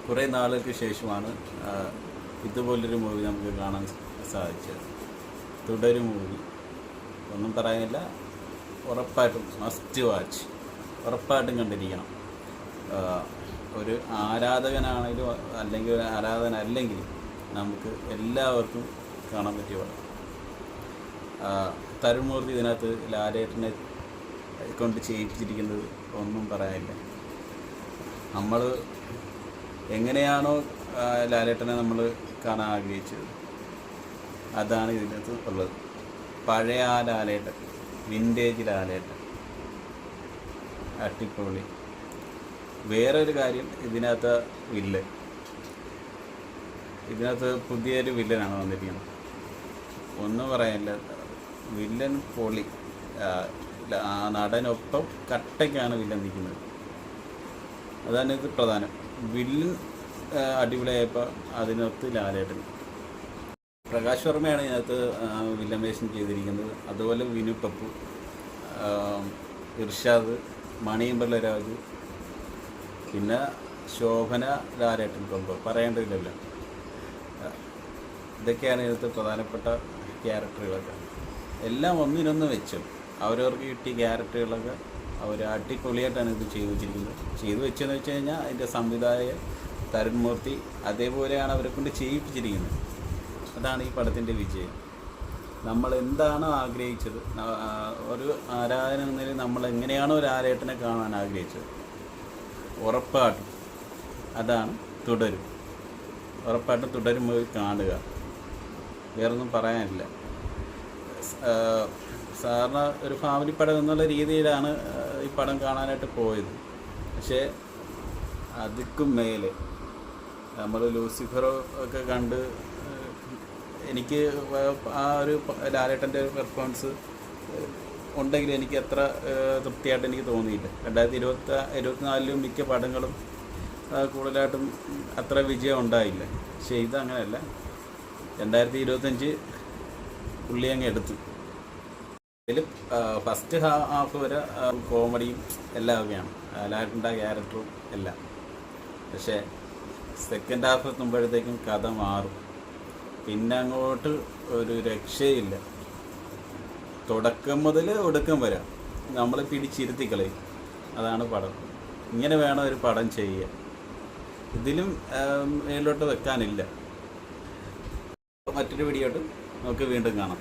കുറേ നാളുകൾക്ക് ശേഷമാണ് ഇതുപോലൊരു മൂവി നമുക്ക് കാണാൻ സാധിച്ചത്. തുടരും മൂവി ഒന്നും പറയാനില്ല, ഉറപ്പായിട്ടും മസ്റ്റ് വാച്ച്, ഉറപ്പായിട്ടും കണ്ടിരിക്കണം. ഒരു ആരാധകനാണെങ്കിലും അല്ലെങ്കിൽ ഒരു ആരാധന അല്ലെങ്കിൽ നമുക്ക് എല്ലാവർക്കും കാണാൻ പറ്റിയ പടം. തരുൺ മൂർത്തി ഇതിനകത്ത് ലാലേട്ടനെ കൊണ്ട് ചെയ്യിപ്പിച്ചിരിക്കുന്നത് ഒന്നും പറയാനില്ല. നമ്മൾ എങ്ങനെയാണോ ലാലേട്ടനെ നമ്മൾ കാണാൻ ആഗ്രഹിച്ചത് അതാണ് ഇതിനകത്ത് ഉള്ളത്. പഴയ ആ ലാലേട്ടൻ, വിൻറ്റേജ് ലാലേട്ടൻ, അട്ടിപ്പൊളി. വേറൊരു കാര്യം, ഇതിനകത്ത് ഇതിനകത്ത് പുതിയൊരു വില്ലനാണ് വന്നിരിക്കുന്നത്. ഒന്നും പറയാനില്ല, വില്ലൻ പൊളി. ആ നടനൊപ്പം കട്ടയ്ക്കാണ് വില്ലൻ നിൽക്കുന്നത്. അതാണ് ഇത് പ്രധാനം. വില്ലൻ അടിപൊളിയായപ്പോൾ അതിനകത്ത് ലാലേട്ടൻ. പ്രകാശ് വർമ്മയാണ് ഇതിനകത്ത് വില്ലൻ വേഷം ചെയ്തിരിക്കുന്നത്. അതുപോലെ വിനു പപ്പു, ഇർഷാദ്, മണിയമ്പല രാജു, പിന്നെ ശോഭന, ലാലേട്ടൻ കൊമ്പ് പറയേണ്ടതില്ലല്ലോ. ഇതൊക്കെയാണ് ഇതിനകത്ത് പ്രധാനപ്പെട്ട ക്യാരക്ടറുകളൊക്കെ. എല്ലാം ഒന്നിനൊന്ന് വെച്ചും അവരവർക്ക് കിട്ടിയ ക്യാരക്ടറുകളൊക്കെ അവർ അടിപൊളിയായിട്ടാണ് ഇത് ചെയ്തു വെച്ചെന്ന് വെച്ച് കഴിഞ്ഞാൽ അതിൻ്റെ സംവിധായകൻ തരുൺ മൂർത്തി അതേപോലെയാണ് അവരെ കൊണ്ട് ചെയ്യിപ്പിച്ചിരിക്കുന്നത്. അതാണ് ഈ പടത്തിൻ്റെ വിജയം. നമ്മൾ എന്താണോ ആഗ്രഹിച്ചത്, ഒരു ആരാധന എന്നതിൽ നമ്മൾ എങ്ങനെയാണോ ഒരു ലാലേട്ടനെ കാണാൻ ആഗ്രഹിച്ചത്, ഉറപ്പായിട്ടും അതാണ് തുടരും. ഉറപ്പായിട്ടും തുടരും പോയി കാണുക. വേറൊന്നും പറയാനില്ല. സാധാരണ ഒരു ഫാമിലി പടം എന്നുള്ള രീതിയിലാണ് ഈ പടം കാണാനായിട്ട് പോയത്. പക്ഷേ അതിക്കും മേലെ നമ്മൾ ലൂസിഫറോ ഒക്കെ കണ്ട് എനിക്ക് ആ ഒരു ലാലേട്ടൻ്റെ ഒരു പെർഫോമൻസ് ഉണ്ടെങ്കിൽ എനിക്ക് അത്ര തൃപ്തിയായിട്ട് എനിക്ക് തോന്നിയില്ല. 2024 മിക്ക പടങ്ങളും കൂടുതലായിട്ടും അത്ര വിജയം ഉണ്ടായില്ല. പക്ഷേ ഇതങ്ങനെയല്ല. 2025 പുള്ളി അങ്ങ് എടുത്തു. ഇതിൽ ഫസ്റ്റ് ഹാഫ് വരെ കോമഡിയും എല്ലാം ഒക്കെയാണ്, ലാലേട്ടൻ്റെ ക്യാരക്ടറും എല്ലാം. പക്ഷേ സെക്കൻഡ് ഹാഫ് എത്തുമ്പോഴത്തേക്കും കഥ മാറും. പിന്നെ അങ്ങോട്ട് ഒരു രക്ഷയില്ല. തുടക്കം മുതൽ ഒടുക്കം വരെ നമ്മൾ പിടിച്ചിരുത്തിക്കളയും. അതാണ് പടം. ഇങ്ങനെ വേണം ഒരു പടം ചെയ്യാൻ. ഇതിലും മേലോട്ട് വെക്കാനില്ല. മറ്റൊരു വീഡിയോ ആയിട്ട് നമുക്ക് വീണ്ടും കാണാം.